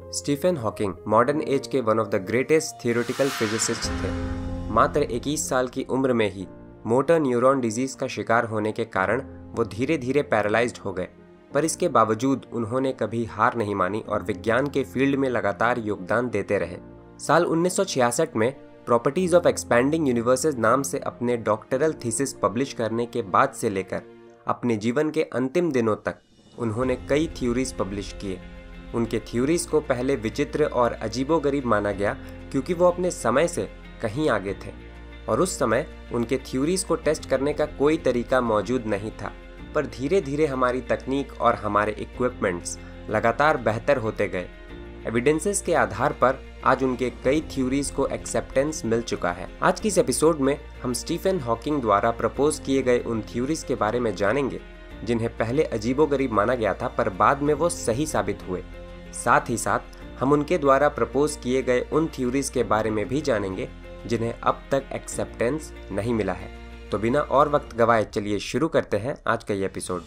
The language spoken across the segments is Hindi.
स्टीफन हॉकिंग मॉडर्न एज के one of the greatest theoretical physicist थे। मात्र 21 साल की उम्र में ही मोटर न्यूरॉन डिजीज का शिकार होने के कारण वो धीरे धीरे पैरालाइज्ड हो गए, पर इसके बावजूद उन्होंने कभी हार नहीं मानी और विज्ञान के फील्ड में लगातार योगदान देते रहे। साल 1966 में प्रॉपर्टीज ऑफ एक्सपैंडिंग यूनिवर्सेस नाम से अपने डॉक्टरल थीसिस पब्लिश करने के बाद से लेकर अपने जीवन के अंतिम दिनों तक उन्होंने कई थ्योरीज पब्लिश किए। उनके थ्योरीज को पहले विचित्र और अजीबोगरीब माना गया क्योंकि वो अपने समय से कहीं आगे थे और उस समय उनके थ्योरीज को टेस्ट करने का कोई तरीका मौजूद नहीं था। पर धीरे धीरे हमारी तकनीक और हमारे इक्विपमेंट्स लगातार बेहतर होते गए। एविडेंसेस के आधार पर आज उनके कई थ्योरीज को एक्सेप्टेंस मिल चुका है। आज की इस एपिसोड में हम स्टीफन हॉकिंग द्वारा प्रपोज किए गए उन थ्योरीज के बारे में जानेंगे जिन्हें पहले अजीबोगरीब माना गया था पर बाद में वो सही साबित हुए। साथ ही साथ हम उनके द्वारा प्रपोज किए गए उन थ्योरीज के बारे में भी जानेंगे जिन्हें अब तक एक्सेप्टेंस नहीं मिला है। तो बिना और वक्त गवाए चलिए शुरू करते हैं आज का ये episode.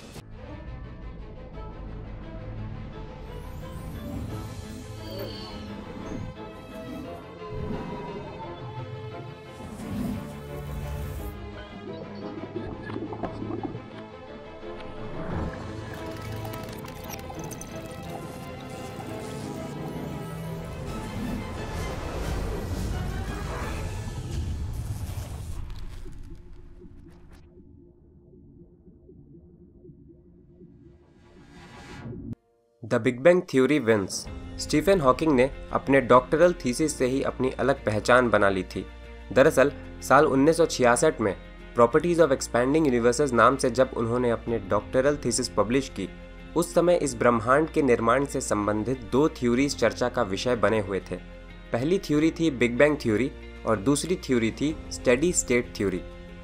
The big bang theory wins. Stephen Hawking ने अपने डॉक्टरल थीसिस से ही अपनी अलग पहचान बना ली थी। दरअसल साल 1966 में प्रॉपर्टीज ऑफ एक्सपैंडिंग यूनिवर्सेस नाम से जब उन्होंने अपने डॉक्टरल थीसिस पब्लिश की, उस समय इस ब्रह्मांड के निर्माण से संबंधित दो थ्योरीज चर्चा का विषय बने हुए थे। पहली थ्योरी थी बिग बैंग थ्योरी और दूसरी थ्योरी थी स्टेडी स्टेट थ्योरी।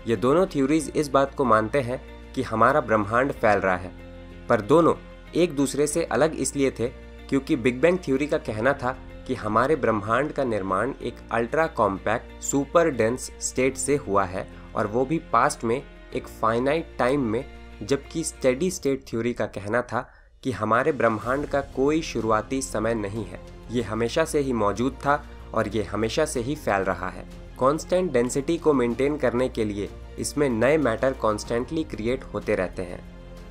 ये दोनों थ्योरीज इस बात को मानते हैं कि हमारा ब्रह्मांड फैल रहा है, पर दोनों एक दूसरे से अलग इसलिए थे क्योंकि बिग बैंग थ्योरी का कहना था कि हमारे ब्रह्मांड का निर्माण एक ultra compact super dense state से हुआ है और वो भी पास्ट में एक फाइनाइट टाइम में, जबकि स्टेडी स्टेट थ्योरी का कहना था कि हमारे ब्रह्मांड का कोई शुरुआती समय नहीं है, ये हमेशा से ही मौजूद था और ये हमेशा से ही फैल रहा है। कांस्टेंट डेंसिटी को मेंटेन करने के लिए इसमें नए मैटर कॉन्स्टेंटली क्रिएट होते रहते हैं।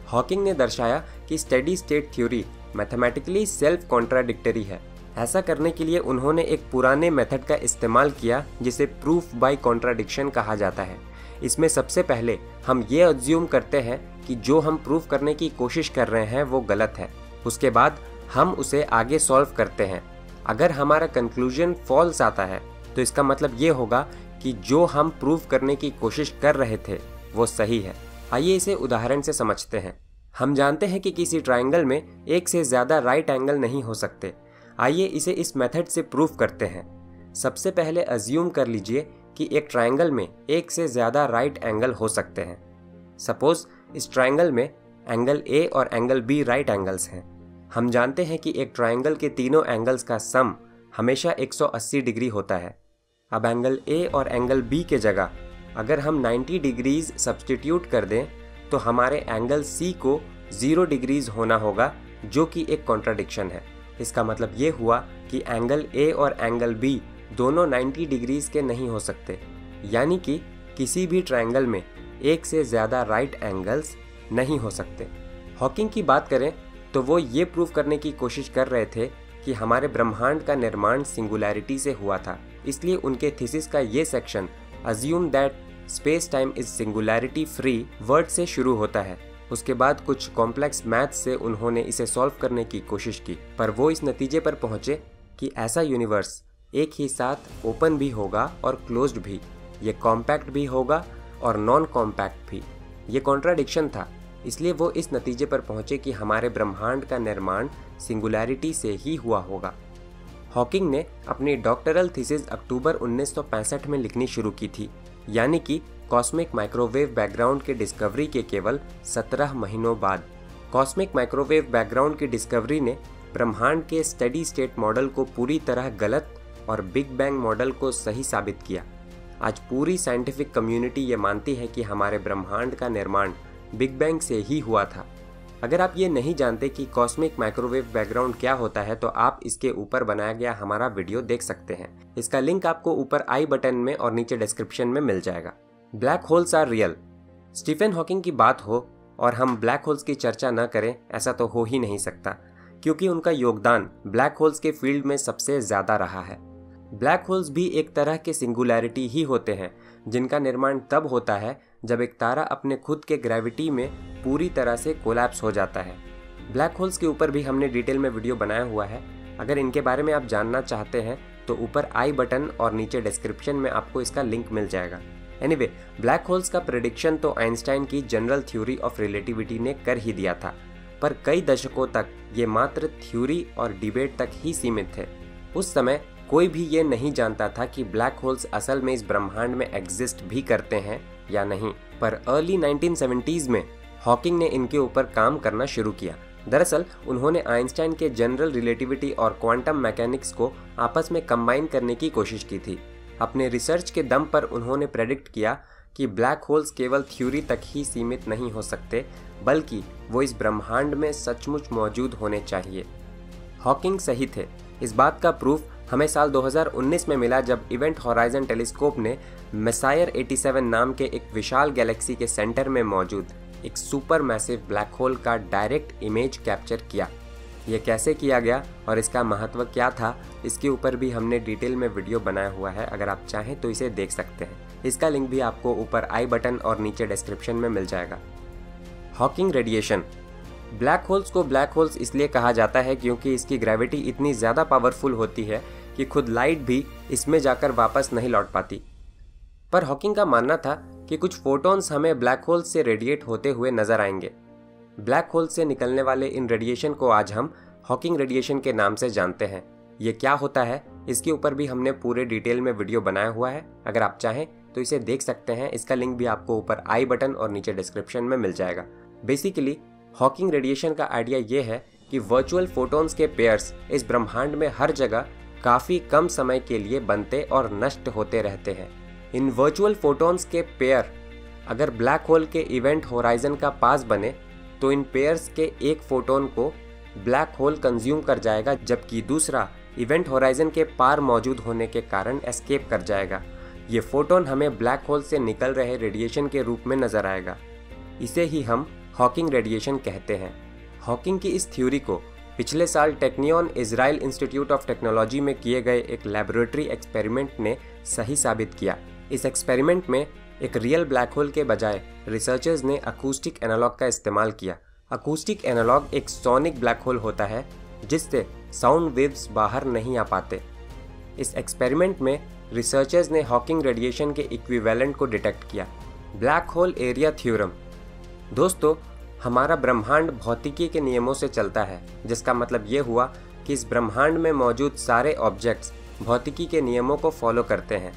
हॉकिंग ने दर्शाया कि steady state theory mathematically self contradictory है। ऐसा करने के लिए उन्होंने एक पुराने मेथड का इस्तेमाल किया जिसे प्रूफ बाय कॉन्ट्राडिक्शन कहा जाता है। इसमें सबसे पहले हम ये अज्यूम करते हैं कि जो हम प्रूफ करने की कोशिश कर रहे हैं वो गलत है। उसके बाद हम उसे आगे सॉल्व करते हैं। अगर हमारा कंक्लूजन फॉल्स आता है तो इसका मतलब ये होगा कि जो हम प्रूफ करने की कोशिश कर रहे थे वो सही है। आइए इसे उदाहरण से समझते हैं। हम जानते हैं कि किसी ट्रायंगल में एक से ज़्यादा राइट एंगल नहीं हो सकते। आइए इसे इस मेथड से प्रूफ करते हैं। सबसे पहले अज्यूम कर लीजिए कि एक ट्रायंगल में एक से ज़्यादा राइट एंगल हो सकते हैं। सपोज इस ट्रायंगल में एंगल ए और एंगल बी राइट एंगल्स हैं। हम जानते हैं कि एक ट्रायंगल के तीनों एंगल्स का सम हमेशा 180 डिग्री होता है। अब एंगल ए और एंगल बी के जगह अगर हम 90 डिग्रीज सब्स्टिट्यूट कर दें तो हमारे एंगल सी को 0 डिग्रीज होना होगा, जो कि एक कॉन्ट्राडिक्शन है। इसका मतलब ये हुआ कि एंगल ए और एंगल बी दोनों 90 डिग्रीज के नहीं हो सकते, यानी कि किसी भी ट्रायंगल में एक से ज़्यादा राइट एंगल्स नहीं हो सकते। हॉकिंग की बात करें तो वो ये प्रूफ करने की कोशिश कर रहे थे कि हमारे ब्रह्मांड का निर्माण सिंगुलैरिटी से हुआ था। इसलिए उनके थीसिस का ये section assume that space time is singularity free word से शुरू होता है। उसके बाद कुछ कॉम्प्लेक्स मैथ्स से उन्होंने इसे सॉल्व करने की कोशिश की, पर वो इस नतीजे पर पहुंचे कि ऐसा यूनिवर्स एक ही साथ ओपन भी होगा और क्लोज्ड भी, ये कॉम्पैक्ट भी होगा और नॉन कॉम्पैक्ट भी। ये कॉन्ट्राडिक्शन था, इसलिए वो इस नतीजे पर पहुंचे कि हमारे ब्रह्मांड का निर्माण सिंगुलैरिटी से ही हुआ होगा। हॉकिंग ने अपनी डॉक्टरल थीसिस अक्टूबर 1965 में लिखनी शुरू की थी, यानी कि कॉस्मिक माइक्रोवेव बैकग्राउंड के डिस्कवरी के केवल 17 महीनों बाद। कॉस्मिक माइक्रोवेव बैकग्राउंड की डिस्कवरी ने ब्रह्मांड के स्टेडी स्टेट मॉडल को पूरी तरह गलत और बिग बैंग मॉडल को सही साबित किया। आज पूरी साइंटिफिक कम्युनिटी ये मानती है कि हमारे ब्रह्मांड का निर्माण बिग बैंग से ही हुआ था। अगर आप ये नहीं जानते कि कॉस्मिक माइक्रोवेव बैकग्राउंड क्या होता है तो आप इसके ऊपर बनाया गया हमारा वीडियो देख सकते हैं। इसका लिंक आपको ऊपर आई बटन में और नीचे डिस्क्रिप्शन में मिल जाएगा। Black holes are real. Stephen Hawking की बात हो और हम ब्लैक होल्स की चर्चा न करें ऐसा तो हो ही नहीं सकता, क्योंकि उनका योगदान ब्लैक होल्स के फील्ड में सबसे ज़्यादा रहा है। ब्लैक होल्स भी एक तरह के सिंगुलैरिटी ही होते हैं जिनका निर्माण तब होता है जब एक तारा अपने खुद के ग्रेविटी में पूरी तरह से कोलैप्स हो जाता है। ब्लैक होल्स के ऊपर भी हमने डिटेल में वीडियो बनाया हुआ है। अगर इनके बारे में आप जानना चाहते हैं तो ऊपर आई बटन और नीचे डिस्क्रिप्शन में आपको इसका लिंक मिल जाएगा। एनीवे, ब्लैक होल्स का प्रेडिक्शन तो आइंस्टाइन की जनरल थ्योरी ऑफ रिलेटिविटी ने कर ही दिया था, पर कई दशकों तक ये मात्र थ्योरी और डिबेट तक ही सीमित थे। उस समय कोई भी ये नहीं जानता था कि ब्लैक होल्स असल में इस ब्रह्मांड में एग्जिस्ट भी करते हैं या नहीं, पर अर्ली 1970s में हॉकिंग ने इनके ऊपर काम करना शुरू किया। दरअसल उन्होंने आइंस्टाइन के जनरल रिलेटिविटी और क्वांटम मैकेनिक्स को आपस में कंबाइन करने की कोशिश की थी। अपने रिसर्च के दम पर उन्होंने प्रेडिक्ट किया कि ब्लैक होल्स केवल थ्योरी तक ही सीमित नहीं हो सकते, बल्कि वो इस ब्रह्मांड में सचमुच मौजूद होने चाहिए। हॉकिंग सही थे। इस बात का प्रूफ हमें साल 2019 में मिला जब इवेंट हॉराइजन टेलीस्कोप ने मेसायर 87 नाम के एक विशाल गैलेक्सी के सेंटर में मौजूद एक सुपर मैसिव ब्लैक होल का डायरेक्ट इमेज कैप्चर किया। ये कैसे किया गया और इसका महत्व क्या था, इसके ऊपर भी हमने डिटेल में वीडियो बनाया हुआ है। अगर आप चाहें तो इसे देख सकते हैं। इसका लिंक भी आपको ऊपर आई बटन और नीचे डिस्क्रिप्शन में मिल जाएगा। Hawking radiation. ब्लैक होल्स को ब्लैक होल्स इसलिए कहा जाता है क्योंकि इसकी ग्रेविटी इतनी ज़्यादा पावरफुल होती है कि खुद लाइट भी इसमें जाकर वापस नहीं लौट पाती। पर हॉकिंग का मानना था कि कुछ फोटॉन्स हमें ब्लैक होल्स से रेडिएट होते हुए नजर आएंगे। ब्लैक होल से निकलने वाले इन रेडिएशन को आज हम हॉकिंग रेडिएशन के नाम से जानते हैं। ये क्या होता है, इसके ऊपर भी हमने पूरे डिटेल में वीडियो बनाया हुआ है। अगर आप चाहें तो इसे देख सकते हैं। इसका लिंक भी आपको ऊपर आई बटन और नीचे डिस्क्रिप्शन में मिल जाएगा। बेसिकली हॉकिंग रेडिएशन का आइडिया ये है कि वर्चुअल फोटॉन्स के पेयर्स इस ब्रह्मांड में हर जगह काफ़ी कम समय के लिए बनते और नष्ट होते रहते हैं। इन वर्चुअल फोटॉन्स के पेयर अगर ब्लैक होल के इवेंट होराइजन का पास बने तो इन पेयर्स के एक फोटोन को ब्लैक होल कंज्यूम कर जाएगा, जबकि दूसरा इवेंट होराइजन के पार मौजूद होने के कारण एस्केप कर जाएगा। ये फोटोन हमें ब्लैक होल से निकल रहे रेडिएशन के रूप में नजर आएगा। इसे ही हम हॉकिंग रेडिएशन कहते हैं। हॉकिंग की इस थ्योरी को पिछले साल Technion Israel Institute of Technology में किए गए एक लैबोरेटरी एक्सपेरिमेंट ने सही साबित किया। इस एक्सपेरिमेंट में एक रियल ब्लैक होल के बजाय रिसर्चर्स ने अकूस्टिक एनालॉग का इस्तेमाल किया। अकूस्टिक एनालॉग एक सोनिक ब्लैक होल होता है जिससे साउंड वेव्स बाहर नहीं आ पाते। इस एक्सपेरिमेंट में रिसर्चर्स ने हॉकिंग रेडिएशन के इक्विवेलेंट को डिटेक्ट किया, ब्लैक होल एरिया थ्योरम। दोस्तों, हमारा ब्रह्मांड भौतिकी के नियमों से चलता है, जिसका मतलब ये हुआ कि इस ब्रह्मांड में मौजूद सारे ऑब्जेक्ट्स भौतिकी के नियमों को फॉलो करते हैं।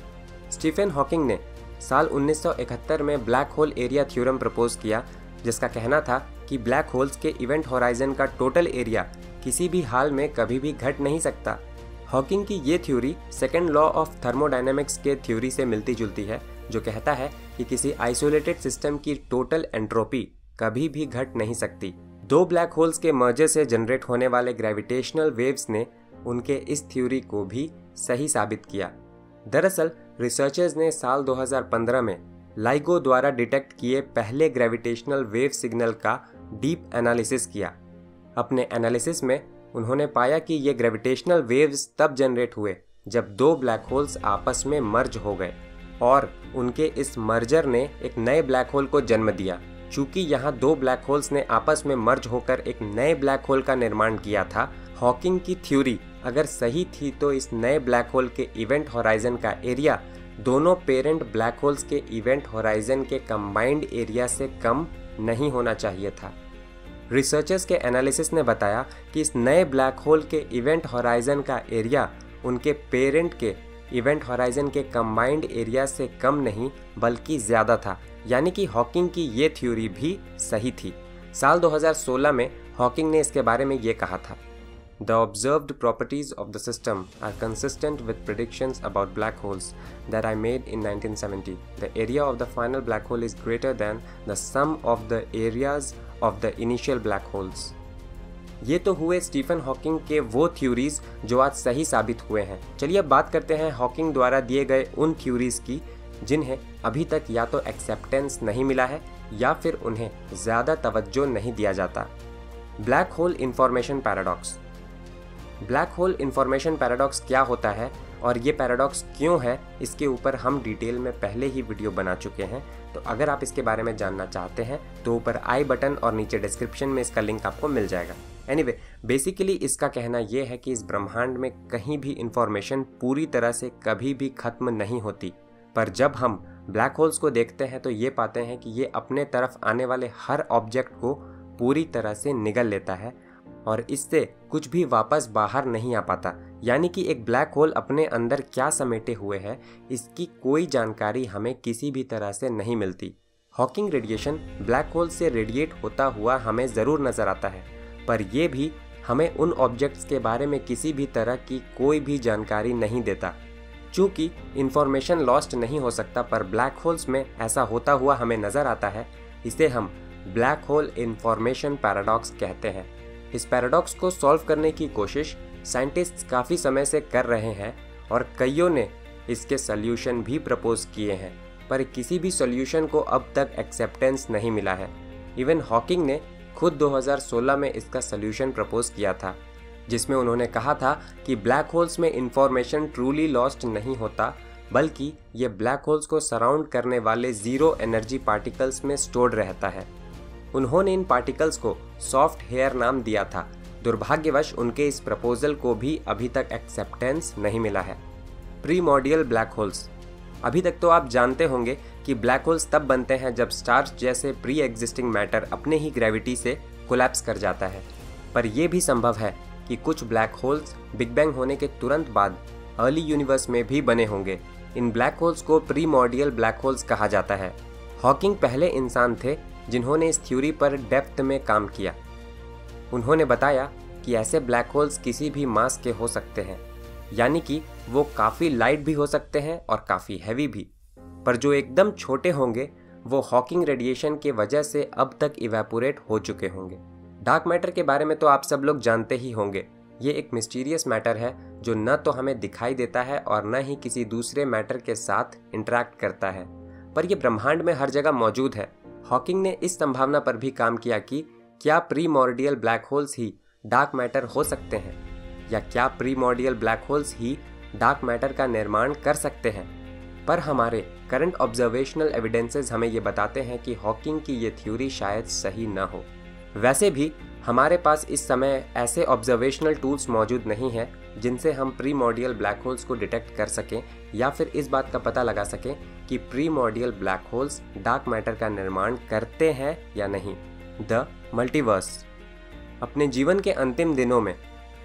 स्टीफन हॉकिंग ने साल 1971 में black hole area theorem propose किया, जिसका कहना था कि ब्लैक होल्स के इवेंट होराइजन का टोटल एरिया किसी भी हाल में कभी भी घट नहीं सकता। हॉकिंग की ये theory second law of thermodynamics के थ्योरी से मिलती जुलती है, जो कहता है कि किसी आइसोलेटेड सिस्टम की टोटल एंट्रोपी कभी भी घट नहीं सकती। दो ब्लैक होल्स के मर्जर से जनरेट होने वाले ग्रेविटेशनल वेव्स ने उनके इस थ्योरी को भी सही साबित किया। दरअसल रिसर्चर्स ने साल 2015 में लाइगो द्वारा डिटेक्ट किए पहले ग्रेविटेशनल वेव सिग्नल का डीप एनालिसिस किया। अपने एनालिसिस में उन्होंने पाया कि ये ग्रेविटेशनल वेव्स तब जनरेट हुए जब दो ब्लैक होल्स आपस में मर्ज हो गए और उनके इस मर्जर ने एक नए ब्लैक होल को जन्म दिया। चूंकि यहाँ दो ब्लैक होल्स ने आपस में मर्ज होकर एक नए ब्लैक होल का निर्माण किया था, हॉकिंग की थ्योरी अगर सही थी तो इस नए ब्लैक होल के इवेंट होराइजन का एरिया दोनों पेरेंट ब्लैक होल्स के इवेंट होराइजन के कंबाइंड एरिया से कम नहीं होना चाहिए था। रिसर्चर्स के एनालिसिस ने बताया कि इस नए ब्लैक होल के इवेंट होराइजन का एरिया उनके पेरेंट के इवेंट होराइजन के कंबाइंड एरिया से कम नहीं बल्कि ज़्यादा था, यानी कि हॉकिंग की ये थ्योरी भी सही थी। साल 2016 में हॉकिंग ने इसके बारे में ये कहा था, The observed properties of the system are consistent with predictions about black holes that I made in 1970. The area of the final black hole is greater than the sum of the areas of the initial black holes। ये तो हुए स्टीफन हॉकिंग के वो थ्योरीज जो आज सही साबित हुए हैं। चलिए अब बात करते हैं हॉकिंग द्वारा दिए गए उन थ्योरीज की जिन्हें अभी तक या तो एक्सेप्टेंस नहीं मिला है या फिर उन्हें ज़्यादा तवज्जो नहीं दिया जाता। Black hole information paradox. Black hole information paradox क्या होता है और ये पैराडॉक्स क्यों है, इसके ऊपर हम डिटेल में पहले ही वीडियो बना चुके हैं। तो अगर आप इसके बारे में जानना चाहते हैं तो ऊपर आई बटन और नीचे डिस्क्रिप्शन में इसका लिंक आपको मिल जाएगा। एनीवे, बेसिकली इसका कहना यह है कि इस ब्रह्मांड में कहीं भी इंफॉर्मेशन पूरी तरह से कभी भी खत्म नहीं होती, पर जब हम ब्लैक होल्स को देखते हैं तो ये पाते हैं कि ये अपने तरफ आने वाले हर ऑब्जेक्ट को पूरी तरह से निगल लेता है और इससे कुछ भी वापस बाहर नहीं आ पाता। यानी कि एक ब्लैक होल अपने अंदर क्या समेटे हुए है इसकी कोई जानकारी हमें किसी भी तरह से नहीं मिलती। हॉकिंग रेडिएशन ब्लैक होल से रेडिएट होता हुआ हमें ज़रूर नज़र आता है, पर यह भी हमें उन ऑब्जेक्ट्स के बारे में किसी भी तरह की कोई भी जानकारी नहीं देता। चूँकि इंफॉर्मेशन लॉस्ट नहीं हो सकता पर ब्लैक होल्स में ऐसा होता हुआ हमें नज़र आता है, इसे हम ब्लैक होल इंफॉर्मेशन पैराडॉक्स कहते हैं। इस पैराडॉक्स को सॉल्व करने की कोशिश साइंटिस्ट्स काफ़ी समय से कर रहे हैं और कईयों ने इसके सल्यूशन भी प्रपोज किए हैं, पर किसी भी सॉल्यूशन को अब तक एक्सेप्टेंस नहीं मिला है। इवन हॉकिंग ने खुद 2016 में इसका सल्यूशन प्रपोज किया था, जिसमें उन्होंने कहा था कि ब्लैक होल्स में इंफॉर्मेशन ट्रूली लॉस्ट नहीं होता, बल्कि ये ब्लैक होल्स को सराउंड करने वाले ज़ीरो एनर्जी पार्टिकल्स में स्टोर्ड रहता है। उन्होंने इन पार्टिकल्स को सॉफ्ट हेयर नाम दिया था। दुर्भाग्यवश उनके इस प्रपोजल को भी अभी तक एक्सेप्टेंस नहीं मिला है। प्रीमॉर्डियल ब्लैक होल्स। अभी तक तो आप जानते होंगे कि ब्लैक होल्स तब बनते हैं जब स्टार्स जैसे प्री एग्जिस्टिंग मैटर अपने ही ग्रेविटी से कोलैप्स कर जाता है, पर यह भी संभव है कि कुछ ब्लैक होल्स बिग बैंग होने के तुरंत बाद अर्ली यूनिवर्स में भी बने होंगे। इन ब्लैक होल्स को प्रीमॉर्डियल ब्लैक होल्स कहा जाता है। हॉकिंग पहले इंसान थे जिन्होंने इस थ्योरी पर डेप्थ में काम किया। उन्होंने बताया कि ऐसे ब्लैक होल्स किसी भी मास के हो सकते हैं, यानी कि वो काफ़ी लाइट भी हो सकते हैं और काफ़ी हैवी भी, पर जो एकदम छोटे होंगे वो हॉकिंग रेडिएशन के वजह से अब तक इवेपोरेट हो चुके होंगे। डार्क मैटर के बारे में तो आप सब लोग जानते ही होंगे। ये एक मिस्टीरियस मैटर है जो न तो हमें दिखाई देता है और न ही किसी दूसरे मैटर के साथ इंटरैक्ट करता है, पर यह ब्रह्मांड में हर जगह मौजूद है। हॉकिंग ने इस संभावना पर भी काम किया कि क्या प्रीमॉर्डियल ब्लैक होल्स ही डार्क मैटर हो सकते हैं, या क्या प्रीमॉर्डियल ब्लैक होल्स ही डार्क मैटर का निर्माण कर सकते हैं। पर हमारे करंट ऑब्जर्वेशनल एविडेंसेस हमें ये बताते हैं कि हॉकिंग की ये थ्योरी शायद सही न हो। वैसे भी हमारे पास इस समय ऐसे ऑब्जर्वेशनल टूल्स मौजूद नहीं हैं जिनसे हम प्रीमॉर्डियल ब्लैक होल्स को डिटेक्ट कर सकें या फिर इस बात का पता लगा सकें कि प्रीमॉर्डियल ब्लैक होल्स डार्क मैटर का निर्माण करते हैं या नहीं। The multiverse. अपने जीवन के अंतिम दिनों में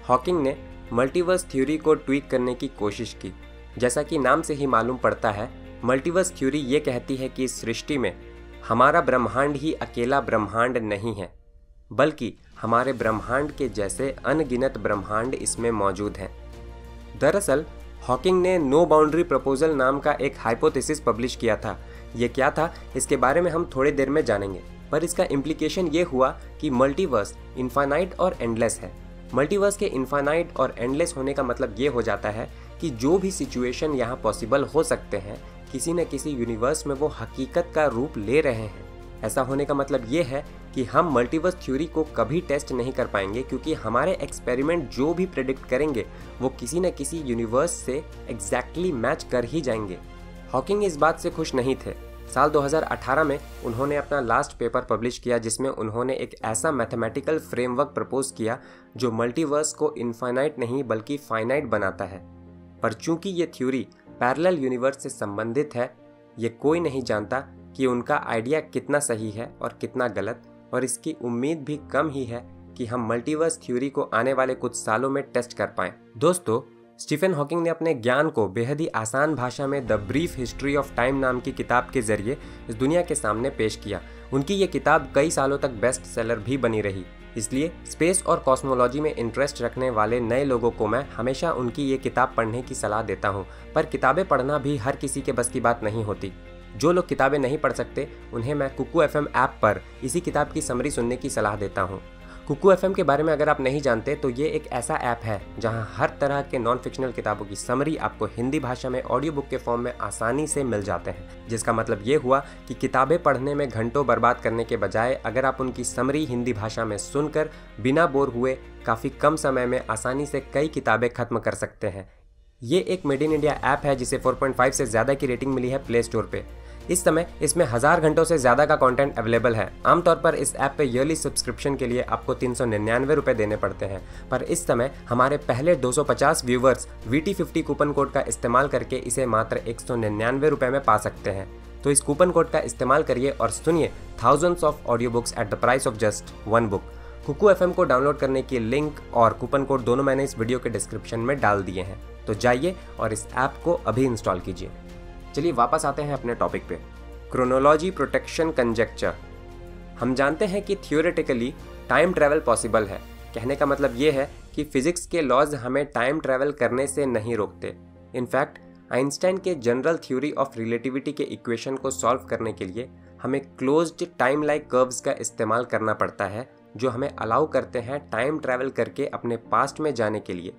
हॉकिंग ने मल्टीवर्स थ्योरी को ट्वीक करने की कोशिश की। जैसा कि नाम से ही मालूम पड़ता है, मल्टीवर्स थ्योरी ये कहती है कि इस सृष्टि में हमारा ब्रह्मांड ही अकेला ब्रह्मांड नहीं है, बल्कि हमारे ब्रह्मांड के जैसे अनगिनत ब्रह्मांड इसमें मौजूद हैं। दरअसल हॉकिंग ने नो बाउंड्री प्रपोजल नाम का एक हाइपोथेसिस पब्लिश किया था। ये क्या था इसके बारे में हम थोड़ी देर में जानेंगे, पर इसका इम्प्लीकेशन ये हुआ कि मल्टीवर्स इनफाइनाइट और एंडलेस है। मल्टीवर्स के इनफाइनाइट और एंडलेस होने का मतलब ये हो जाता है कि जो भी सिचुएशन यहाँ पॉसिबल हो सकते हैं, किसी न किसी यूनिवर्स में वो हकीकत का रूप ले रहे हैं। ऐसा होने का मतलब ये है कि हम मल्टीवर्स थ्योरी को कभी टेस्ट नहीं कर पाएंगे, क्योंकि हमारे एक्सपेरिमेंट जो भी प्रेडिक्ट करेंगे वो किसी न किसी यूनिवर्स से एग्जैक्टली मैच कर ही जाएंगे। हॉकिंग इस बात से खुश नहीं थे। साल 2018 में उन्होंने अपना लास्ट पेपर पब्लिश किया जिसमें उन्होंने एक ऐसा मैथमेटिकल फ्रेमवर्क प्रपोज किया जो मल्टीवर्स को इनफाइनाइट नहीं बल्कि फाइनाइट बनाता है। पर चूंकि ये थ्योरी पैरेलल यूनिवर्स से संबंधित है, ये कोई नहीं जानता कि उनका आइडिया कितना सही है और कितना गलत, और इसकी उम्मीद भी कम ही है कि हम मल्टीवर्स थ्योरी को आने वाले कुछ सालों में टेस्ट कर पाएं। दोस्तों, स्टीफन हॉकिंग ने अपने ज्ञान को बेहद ही आसान भाषा में the brief history of time नाम की किताब के जरिए इस दुनिया के सामने पेश किया। उनकी ये किताब कई सालों तक बेस्ट सेलर भी बनी रही। इसलिए स्पेस और कॉस्मोलॉजी में इंटरेस्ट रखने वाले नए लोगों को मैं हमेशा उनकी ये किताब पढ़ने की सलाह देता हूँ, पर किताबें पढ़ना भी हर किसी के बस की बात नहीं होती। जो लोग किताबें नहीं पढ़ सकते उन्हें मैं कुकू एफएम ऐप पर इसी किताब की समरी सुनने की सलाह देता हूँ। कुकू एफएम के बारे में अगर आप नहीं जानते तो ये एक ऐसा ऐप है जहां हर तरह के नॉन फिक्शनल किताबों की समरी आपको हिंदी भाषा में ऑडियो बुक के फॉर्म में आसानी से मिल जाते हैं, जिसका मतलब ये हुआ कि किताबें पढ़ने में घंटों बर्बाद करने के बजाय अगर आप उनकी समरी हिंदी भाषा में सुनकर बिना बोर हुए काफ़ी कम समय में आसानी से कई किताबें खत्म कर सकते हैं। ये एक मेड इन इंडिया ऐप है जिसे 4.5 से ज़्यादा की रेटिंग मिली है प्ले स्टोर पे। इस समय इसमें 1000 घंटों से ज़्यादा का कंटेंट अवेलेबल है। आमतौर पर इस ऐप पे ईयरली सब्सक्रिप्शन के लिए आपको 399 रुपये देने पड़ते हैं, पर इस समय हमारे पहले 250 व्यूवर्स VT50 कूपन कोड का इस्तेमाल करके इसे मात्र 199 रुपये में पा सकते हैं। तो इस कूपन कोड का इस्तेमाल करिए और सुनिए thousands of audio books at the price of just 1 book. Kuku FM को डाउनलोड करने की लिंक और कूपन कोड दोनों मैंने इस वीडियो के डिस्क्रिप्शन में डाल दिए हैं, तो जाइए और इस ऐप को अभी इंस्टॉल कीजिए। चलिए वापस आते हैं अपने टॉपिक पे, क्रोनोलॉजी प्रोटेक्शन कंजेक्चर। हम जानते हैं कि थियोरेटिकली टाइम ट्रैवल पॉसिबल है। कहने का मतलब ये है कि फिजिक्स के लॉज हमें टाइम ट्रैवल करने से नहीं रोकते। इनफैक्ट आइंस्टाइन के जनरल थ्योरी ऑफ रिलेटिविटी के इक्वेशन को सॉल्व करने के लिए हमें क्लोज्ड टाइम लाइक कर्व्स का इस्तेमाल करना पड़ता है, जो हमें अलाउ करते हैं टाइम ट्रैवल करके अपने पास्ट में जाने के लिए।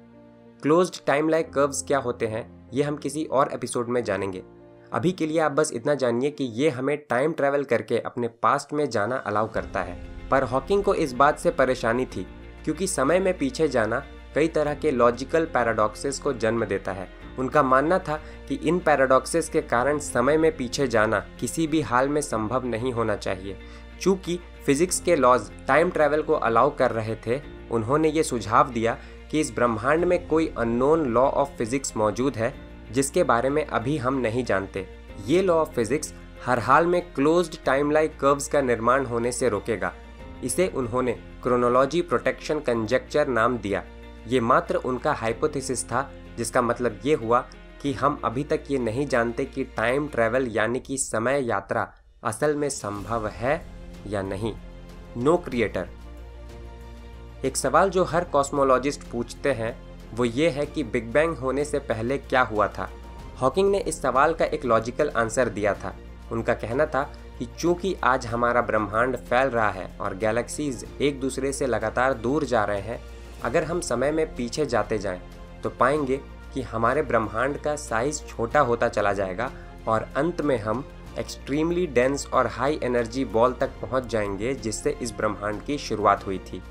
क्लोज्ड टाइम लाइक कर्व्स क्या होते हैं ये हम किसी और एपिसोड में जानेंगे। अभी के लिए आप बस इतना जानिए कि ये हमें टाइम ट्रैवल करके अपने पास्ट में जाना अलाउ करता है। पर हॉकिंग को इस बात से परेशानी थी क्योंकि समय में पीछे जाना कई तरह के लॉजिकल पैराडॉक्सेस को जन्म देता है। उनका मानना था कि इन पैराडॉक्सेस के कारण समय में पीछे जाना किसी भी हाल में संभव नहीं होना चाहिए। चूँकि फिजिक्स के लॉज टाइम ट्रैवल को अलाउ कर रहे थे, उन्होंने ये सुझाव दिया कि इस ब्रह्मांड में कोई अननोन लॉ ऑफ फिजिक्स मौजूद है जिसके बारे में अभी हम नहीं जानते। ये लॉ ऑफ फिजिक्स हर हाल में क्लोज्ड टाइम लाइक कर्व्स का निर्माण होने से रोकेगा। इसे उन्होंने क्रोनोलॉजी प्रोटेक्शन कंजेक्चर नाम दिया। ये मात्र उनका हाइपोथेसिस था, जिसका मतलब ये हुआ कि हम अभी तक ये नहीं जानते कि टाइम ट्रैवल यानी कि समय यात्रा असल में संभव है या नहीं। No creator. एक सवाल जो हर कॉस्मोलॉजिस्ट पूछते हैं वो ये है कि बिग बैंग होने से पहले क्या हुआ था। हॉकिंग ने इस सवाल का एक लॉजिकल आंसर दिया था। उनका कहना था कि चूंकि आज हमारा ब्रह्मांड फैल रहा है और गैलेक्सीज एक दूसरे से लगातार दूर जा रहे हैं, अगर हम समय में पीछे जाते जाएं तो पाएंगे कि हमारे ब्रह्मांड का साइज छोटा होता चला जाएगा और अंत में हम एक्सट्रीमली डेंस और हाई एनर्जी बॉल तक पहुंच जाएंगे जिससे इस ब्रह्मांड की शुरुआत हुई थी।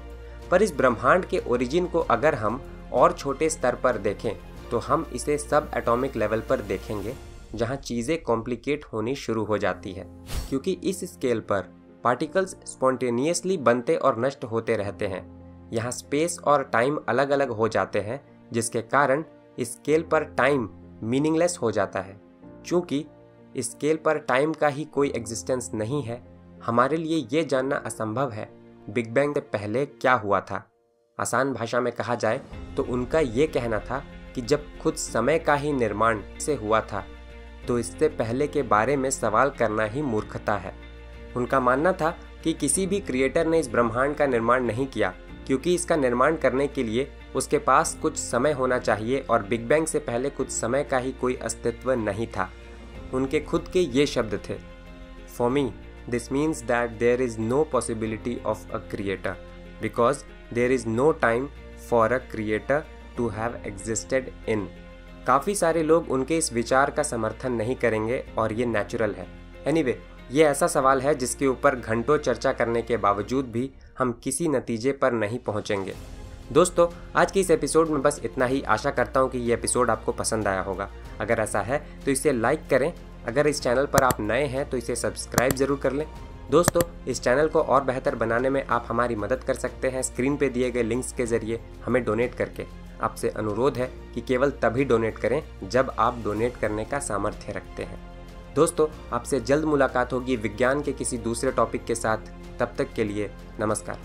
पर इस ब्रह्मांड के ओरिजिन को अगर हम और छोटे स्तर पर देखें तो हम इसे सब एटॉमिक लेवल पर देखेंगे, जहां चीज़ें कॉम्प्लिकेट होनी शुरू हो जाती है, क्योंकि इस स्केल पर पार्टिकल्स स्पॉन्टेनियसली बनते और नष्ट होते रहते हैं। यहाँ स्पेस और टाइम अलग अलग हो जाते हैं, जिसके कारण इस स्केल पर टाइम मीनिंगलेस हो जाता है। चूँकि इस स्केल पर टाइम का ही कोई एग्जिस्टेंस नहीं है, हमारे लिए ये जानना असंभव है बिग बैंग से पहले क्या हुआ था। आसान भाषा में कहा जाए तो उनका ये कहना था कि जब खुद समय का ही निर्माण से हुआ था तो इससे पहले के बारे में सवाल करना ही मूर्खता है। उनका मानना था कि किसी भी क्रिएटर ने इस ब्रह्मांड का निर्माण नहीं किया, क्योंकि इसका निर्माण करने के लिए उसके पास कुछ समय होना चाहिए और बिग बैंग से पहले कुछ समय का ही कोई अस्तित्व नहीं था। उनके खुद के ये शब्द थे, for me this means that there is no possibility of a creator because there is no time for a creator to have existed in. काफ़ी सारे लोग उनके इस विचार का समर्थन नहीं करेंगे और ये नेचुरल है। एनीवे, ये ऐसा सवाल है जिसके ऊपर घंटों चर्चा करने के बावजूद भी हम किसी नतीजे पर नहीं पहुंचेंगे। दोस्तों, आज की इस एपिसोड में बस इतना ही। आशा करता हूं कि ये एपिसोड आपको पसंद आया होगा। अगर ऐसा है तो इसे लाइक करें। अगर इस चैनल पर आप नए हैं तो इसे सब्सक्राइब ज़रूर कर लें। दोस्तों, इस चैनल को और बेहतर बनाने में आप हमारी मदद कर सकते हैं स्क्रीन पे दिए गए लिंक्स के ज़रिए हमें डोनेट करके। आपसे अनुरोध है कि केवल तभी डोनेट करें जब आप डोनेट करने का सामर्थ्य रखते हैं। दोस्तों, आपसे जल्द मुलाकात होगी विज्ञान के किसी दूसरे टॉपिक के साथ। तब तक के लिए नमस्कार।